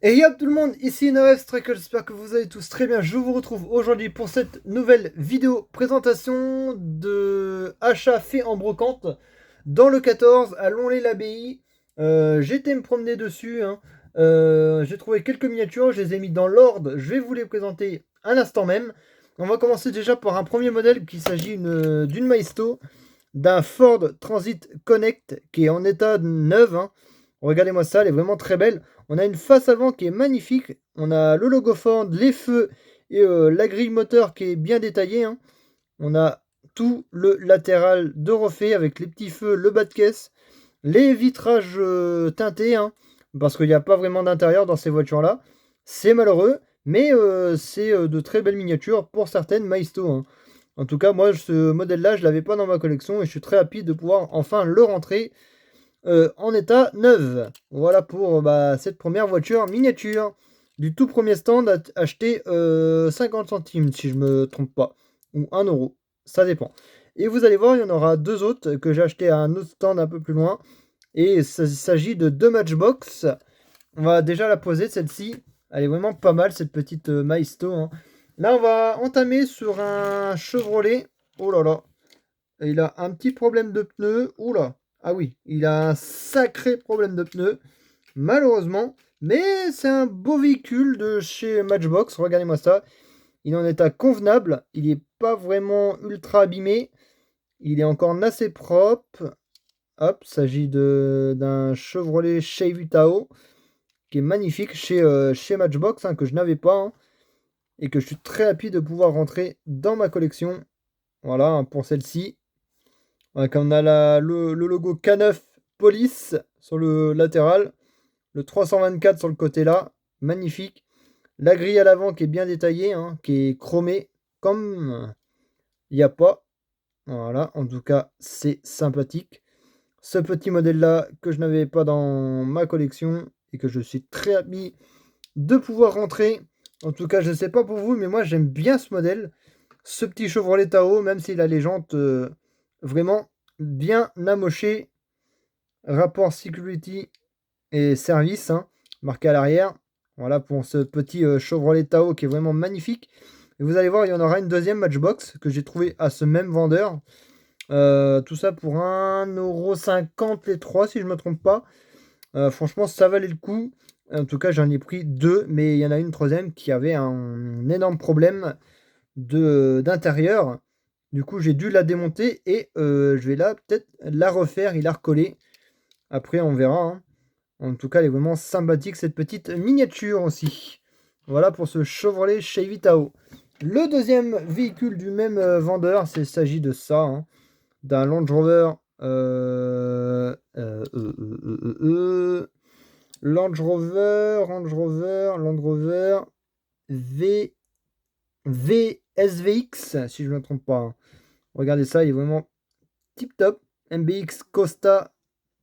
Et yop tout le monde, ici Noël Striker, j'espère que vous allez tous très bien. Je vous retrouve aujourd'hui pour cette nouvelle vidéo présentation de achats faits en brocante dans le 14 à Lons-les-l'Abbaye. J'ai été me promener dessus, hein. J'ai trouvé quelques miniatures, je les ai mis dans l'ordre, je vais vous les présenter à l'instant même. On va commencer déjà par un premier modèle qui s'agit d'une Maisto, d'un Ford Transit Connect qui est en état neuf, hein. Regardez-moi ça, elle est vraiment très belle. On a une face avant qui est magnifique. On a le logo Ford, les feux et la grille moteur qui est bien détaillée, hein. On a tout le latéral de refait avec les petits feux, le bas de caisse, les vitrages teintés, hein, parce qu'il n'y a pas vraiment d'intérieur dans ces voitures-là. C'est malheureux, mais c'est de très belles miniatures pour certaines Maisto, hein. En tout cas, moi, ce modèle-là, je ne l'avais pas dans ma collection et je suis très rapide de pouvoir enfin le rentrer en état neuf. Voilà pour cette première voiture miniature du tout premier stand acheté 50 centimes si je me trompe pas, ou 1 euro, ça dépend. Et vous allez voir, il y en aura deux autres que j'ai acheté à un autre stand un peu plus loin. Et il s'agit de deux Matchbox. On va déjà la poser celle-ci. Elle est vraiment pas mal cette petite Maisto, hein. Là on va entamer sur un Chevrolet. Oh là là, il a un petit problème de pneu. Oula. Ah oui, il a un sacré problème de pneu, malheureusement. Mais c'est un beau véhicule de chez Matchbox. Regardez-moi ça. Il est en état convenable. Il n'est pas vraiment ultra abîmé. Il est encore assez propre. Hop, il s'agit d'un Chevrolet Chevy-Tahoe qui est magnifique chez Matchbox, hein, que je n'avais pas, hein, et que je suis très happy de pouvoir rentrer dans ma collection. Voilà, hein, pour celle-ci. Ouais, on a le logo K9 Police sur le latéral, le 324 sur le côté là, magnifique. La grille à l'avant qui est bien détaillée, hein, qui est chromée, comme il n'y a pas. Voilà, en tout cas, c'est sympathique. Ce petit modèle-là que je n'avais pas dans ma collection et que je suis très happy de pouvoir rentrer. En tout cas, je ne sais pas pour vous, mais moi j'aime bien ce modèle. Ce petit Chevrolet Tahoe, même s'il a les jantes vraiment bien amochées. Rapport Security et Service, hein, marqué à l'arrière. Voilà pour ce petit Chevrolet Tahoe qui est vraiment magnifique. Et vous allez voir, il y en aura une deuxième Matchbox que j'ai trouvé à ce même vendeur. Tout ça pour 1,50 € les trois, si je ne me trompe pas. Franchement, ça valait le coup. En tout cas, j'en ai pris deux, mais il y en a une troisième qui avait un énorme problème d'intérieur. Du coup, j'ai dû la démonter et je vais là peut-être la refaire et la recoller. Après, on verra, hein. En tout cas, elle est vraiment sympathique, cette petite miniature aussi. Voilà pour ce Chevrolet Chevy Tahoe. Le deuxième véhicule du même vendeur, il s'agit de ça, hein, d'un Land Rover. Land Rover VSVX, si je ne me trompe pas, hein. Regardez ça, il est vraiment tip top. MBX Costa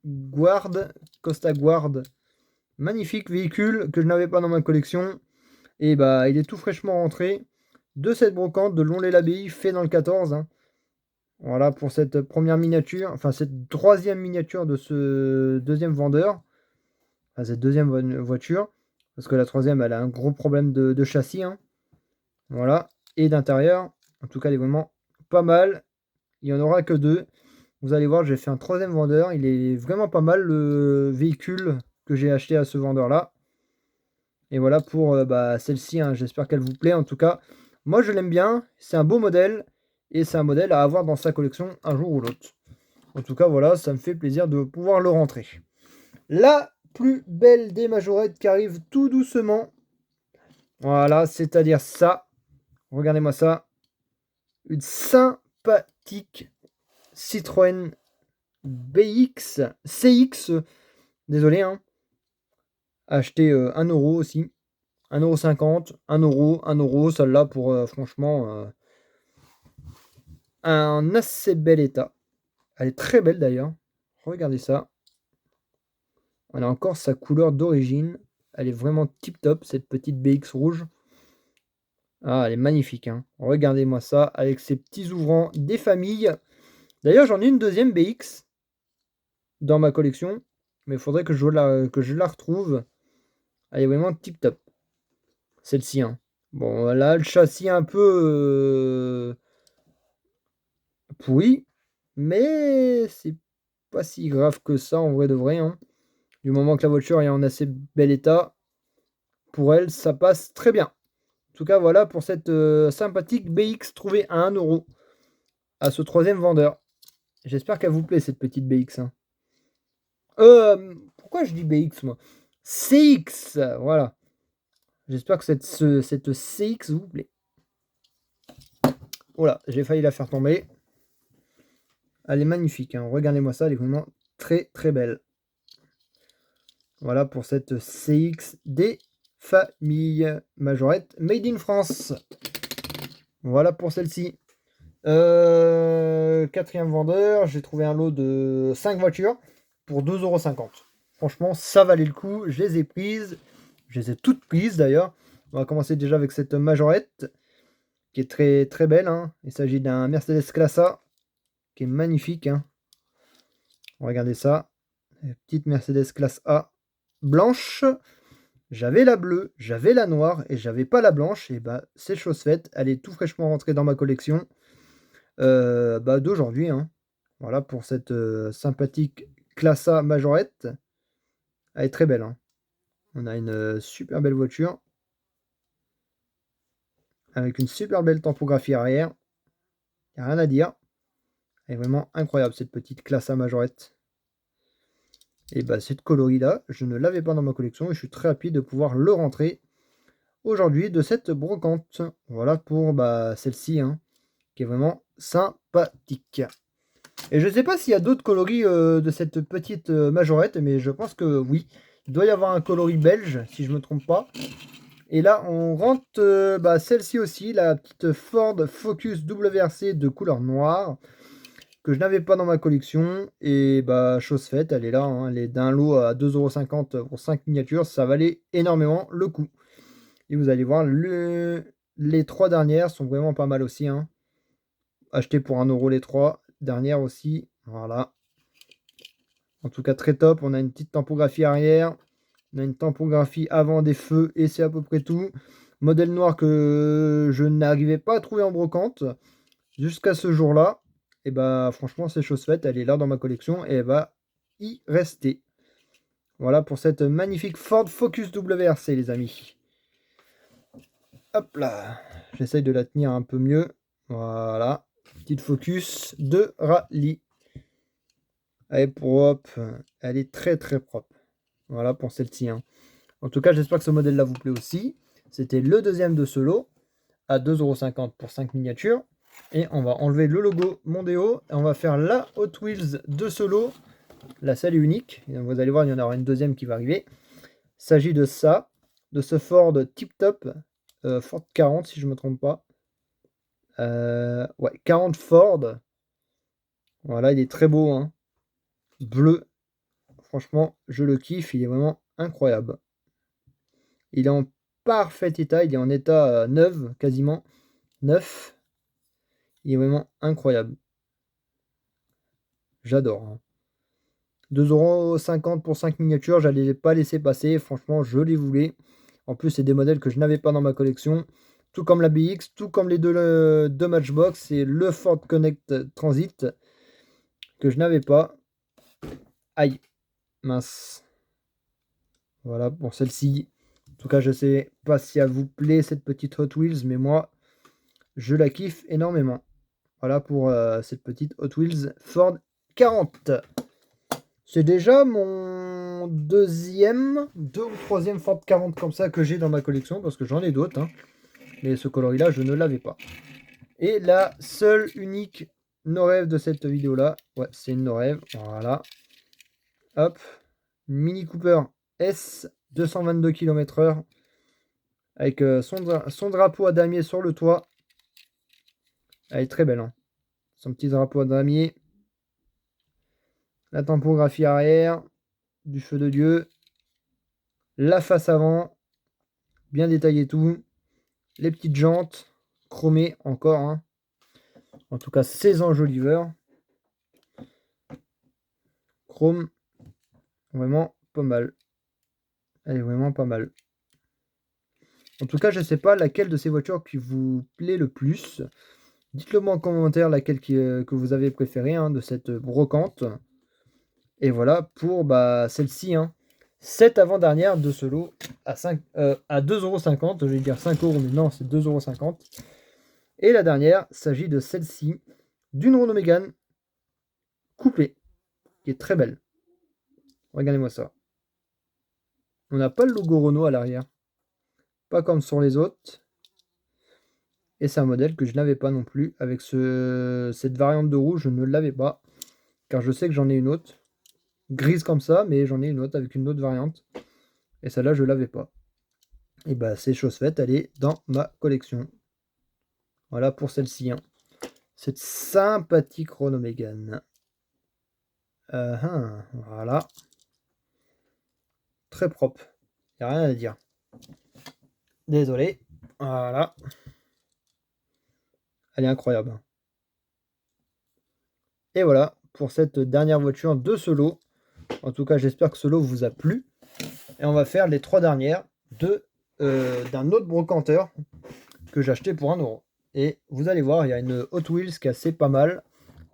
Guard. Magnifique véhicule que je n'avais pas dans ma collection. Et bah, il est tout fraîchement rentré de cette brocante de Lons-les-l'Abbaye, fait dans le 14, hein. Voilà pour cette première miniature, enfin cette troisième miniature de ce deuxième vendeur, enfin cette deuxième voiture, parce que la troisième elle a un gros problème de châssis, hein. Voilà, et d'intérieur. En tout cas, elle est vraiment pas mal. Il n'y en aura que deux. Vous allez voir, j'ai fait un troisième vendeur. Il est vraiment pas mal le véhicule que j'ai acheté à ce vendeur-là. Et voilà pour celle-ci, hein. J'espère qu'elle vous plaît. En tout cas, moi je l'aime bien. C'est un beau modèle. Et c'est un modèle à avoir dans sa collection un jour ou l'autre. En tout cas, voilà, ça me fait plaisir de pouvoir le rentrer. La plus belle des majorettes qui arrive tout doucement. Voilà, c'est-à-dire ça. Regardez-moi ça. Une sympathique Citroën CX. Désolé, hein. Acheté 1 € aussi. 1,50 €, 1 €, 1 €, celle-là pour franchement un assez bel état. Elle est très belle d'ailleurs. Regardez ça. On a encore sa couleur d'origine. Elle est vraiment tip top, cette petite BX rouge. Ah, elle est magnifique, hein. Regardez-moi ça, avec ses petits ouvrants des familles. D'ailleurs, j'en ai une deuxième BX dans ma collection, mais il faudrait que je la retrouve. Elle est vraiment tip top. Celle-ci, hein. Bon, là, le châssis un peu pourri, mais c'est pas si grave que ça en vrai de vrai, hein. Du moment que la voiture est en assez bel état, pour elle, ça passe très bien. En tout cas, voilà pour cette sympathique BX trouvée à 1 € à ce troisième vendeur. J'espère qu'elle vous plaît cette petite BX, hein. Pourquoi je dis BX moi? CX, voilà. J'espère que cette CX vous plaît. Voilà, j'ai failli la faire tomber. Elle est magnifique, hein. Regardez-moi ça, elle est vraiment très très belle. Voilà pour cette CX des familles Majorette Made in France. Voilà pour celle-ci. Quatrième vendeur, j'ai trouvé un lot de 5 voitures pour 2,50 €. Franchement, ça valait le coup. Je les ai prises. Je les ai toutes prises d'ailleurs. On va commencer déjà avec cette Majorette qui est très très belle, hein. Il s'agit d'un Mercedes Classe A qui est magnifique, hein. Regardez ça. Petite Mercedes Classe A blanche. J'avais la bleue, j'avais la noire et j'avais pas la blanche. Et bah, c'est chose faite. Elle est tout fraîchement rentrée dans ma collection d'aujourd'hui, hein. Voilà pour cette sympathique Classe A Majorette. Elle est très belle, hein. On a une super belle voiture avec une super belle tempographie arrière. Il n'y a rien à dire. Elle est vraiment incroyable cette petite Classe A Majorette. Et bah cette coloris là, je ne l'avais pas dans ma collection et je suis très rapide de pouvoir le rentrer aujourd'hui de cette brocante. Voilà pour celle-ci, hein, qui est vraiment sympathique. Et je ne sais pas s'il y a d'autres coloris de cette petite Majorette, mais je pense que oui. Il doit y avoir un coloris belge, si je ne me trompe pas. Et là, on rentre celle-ci aussi, la petite Ford Focus WRC de couleur noire, que je n'avais pas dans ma collection. Et chose faite, elle est là, hein, elle est d'un lot à 2,50 € pour 5 miniatures. Ça valait énormément le coup. Et vous allez voir, les 3 dernières sont vraiment pas mal aussi, hein. Acheté pour 1 € les 3 dernières aussi. Voilà. En tout cas, très top. On a une petite tempographie arrière. On a une tempographie avant des feux et c'est à peu près tout. Modèle noir que je n'arrivais pas à trouver en brocante jusqu'à ce jour-là. Et franchement, c'est chose faite. Elle est là dans ma collection et elle va y rester. Voilà pour cette magnifique Ford Focus WRC, les amis. Hop là. J'essaye de la tenir un peu mieux. Voilà. Petite Focus de rallye. Elle est propre. Elle est très très propre. Voilà pour celle-ci, hein. En tout cas, j'espère que ce modèle-là vous plaît aussi. C'était le deuxième de ce lot à 2,50 € pour 5 miniatures. Et on va enlever le logo Mondeo et on va faire la Hot Wheels de ce lot. La seule et unique. Et vous allez voir, il y en aura une deuxième qui va arriver. Il s'agit de ça, de ce Ford Tip Top, Ford 40 si je ne me trompe pas. Ouais, 40 Ford. Voilà, il est très beau, hein. Bleu. Franchement, je le kiffe, il est vraiment incroyable. Il est en parfait état, il est en état neuf, quasiment neuf. Il est vraiment incroyable. J'adore, hein. 2,50 € pour 5 miniatures, j'allais les pas laisser passer. Franchement, je les voulais. En plus, c'est des modèles que je n'avais pas dans ma collection. Tout comme la BX, tout comme les deux Matchbox et le Ford Connect Transit que je n'avais pas. Aïe, mince. Voilà pour celle-ci. En tout cas, je sais pas si elle vous plaît cette petite Hot Wheels, mais moi, je la kiffe énormément. Voilà pour cette petite Hot Wheels Ford 40. C'est déjà mon deux ou troisième Ford 40 comme ça que j'ai dans ma collection, parce que j'en ai d'autres, hein. Mais ce coloris-là, je ne l'avais pas. Et la seule, unique no-rêve de cette vidéo-là, ouais, c'est une no-rêve, voilà. Hop, Mini Cooper S, 222 km/h, avec son drapeau à damier sur le toit. Elle est très belle, hein. Son petit drapeau à damier. La tempographie arrière, du feu de Dieu. La face avant, bien détaillé tout. Les petites jantes, chromées encore, hein. En tout cas, ces enjoliveurs. Chrome, vraiment pas mal. Elle est vraiment pas mal. En tout cas, je sais pas laquelle de ces voitures qui vous plaît le plus. Dites-le moi en commentaire laquelle que vous avez préféré hein, de cette brocante. Et voilà pour celle-ci. Hein. Cette avant-dernière de ce lot à 2,50 €. Je vais dire 5 €, mais non, c'est 2,50 €. Et la dernière s'agit de celle-ci, d'une Renault Mégane coupée, qui est très belle. Regardez-moi ça. On n'a pas le logo Renault à l'arrière. Pas comme sur les autres. Et c'est un modèle que je n'avais pas non plus. Avec cette variante de rouge, je ne l'avais pas. Car je sais que j'en ai une autre. Grise comme ça, mais j'en ai une autre avec une autre variante. Et celle-là, je ne l'avais pas. Et bah, c'est chose faite, elle est dans ma collection. Voilà pour celle-ci. Hein. Cette sympathique Renault Mégane. Voilà. Très propre. Il n'y a rien à dire. Désolé. Voilà. Elle est incroyable. Et voilà pour cette dernière voiture de ce lot. En tout cas, j'espère que ce lot vous a plu. Et on va faire les 3 dernières d'un autre brocanteur que j'ai acheté pour 1 €. Et vous allez voir, il y a une Hot Wheels qui est assez pas mal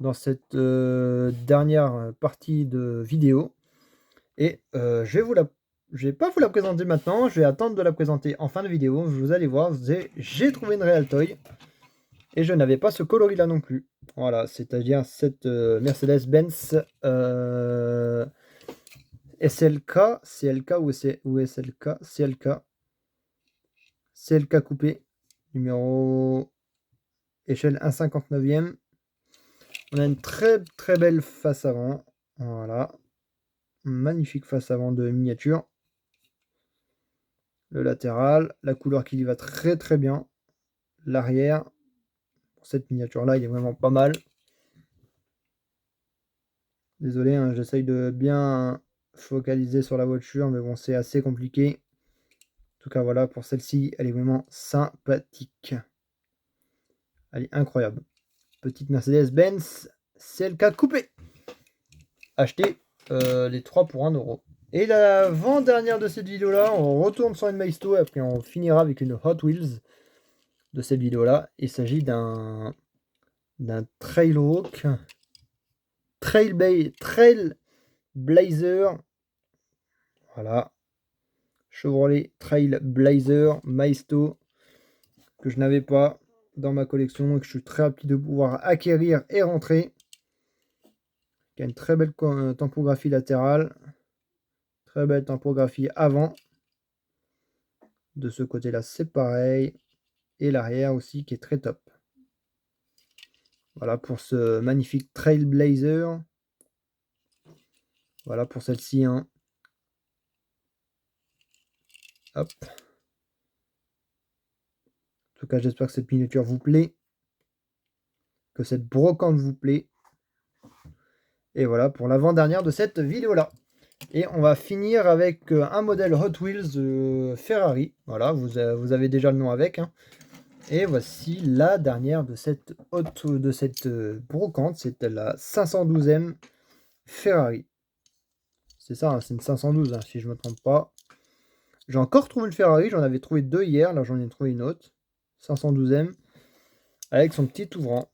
dans cette dernière partie de vidéo. Et je vais pas vous la présenter maintenant, je vais attendre de la présenter en fin de vidéo. Vous allez voir, j'ai trouvé une Realtoy. Et je n'avais pas ce coloris là non plus. Voilà, c'est-à-dire cette Mercedes-Benz SLK, CLK ou SLK, CLK coupé, numéro échelle 1/59e. On a une très très belle face avant. Voilà, magnifique face avant de miniature. Le latéral, la couleur qui lui va très très bien. L'arrière, pour cette miniature là, il est vraiment pas mal. Désolé, hein, j'essaye de bien focaliser sur la voiture, mais bon, c'est assez compliqué. En tout cas, voilà, pour celle-ci, elle est vraiment sympathique. Elle est incroyable. Petite Mercedes-Benz CLK coupée. Acheté les 3 pour 1 €. Et l'avant-dernière de cette vidéo-là, on retourne sur une Maisto, et après on finira avec une Hot Wheels de cette vidéo-là. Il s'agit d'un Trailhawk. Trailblazer. Voilà. Chevrolet Trailblazer Maisto que je n'avais pas dans ma collection et que je suis très rapide de pouvoir acquérir et rentrer. Qui a une très belle tempographie latérale. Très belle tempographie avant. De ce côté-là, c'est pareil. Et l'arrière aussi qui est très top. Voilà pour ce magnifique Trailblazer. Voilà pour celle-ci. Hein. Hop. En tout cas, j'espère que cette miniature vous plaît. Que cette brocante vous plaît. Et voilà pour l'avant-dernière de cette vidéo-là. Et on va finir avec un modèle Hot Wheels Ferrari. Voilà, vous avez déjà le nom avec. Hein. Et voici la dernière de cette brocante. C'était la 512e Ferrari. C'est ça, hein, c'est une 512 hein, si je ne me trompe pas. J'ai encore trouvé une Ferrari, j'en avais trouvé 2 hier, là j'en ai trouvé une autre. 512e, avec son petit ouvrant.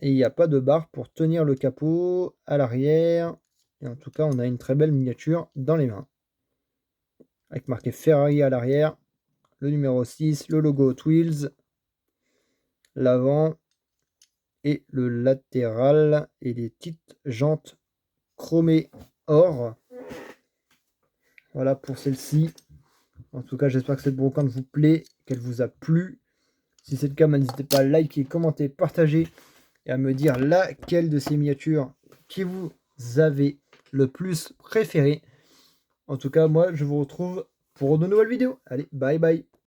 Et il n'y a pas de barre pour tenir le capot à l'arrière. Et en tout cas, on a une très belle miniature dans les mains. Avec marqué Ferrari à l'arrière, le numéro 6, le logo Hot Wheels, l'avant et le latéral et les petites jantes chromées or. Voilà pour celle-ci. En tout cas, j'espère que cette brocante vous plaît, qu'elle vous a plu. Si c'est le cas, n'hésitez pas à liker, commenter, partager et à me dire laquelle de ces miniatures qui vous avez le plus préféré. En tout cas, moi, je vous retrouve pour de nouvelles vidéos. Allez, bye bye.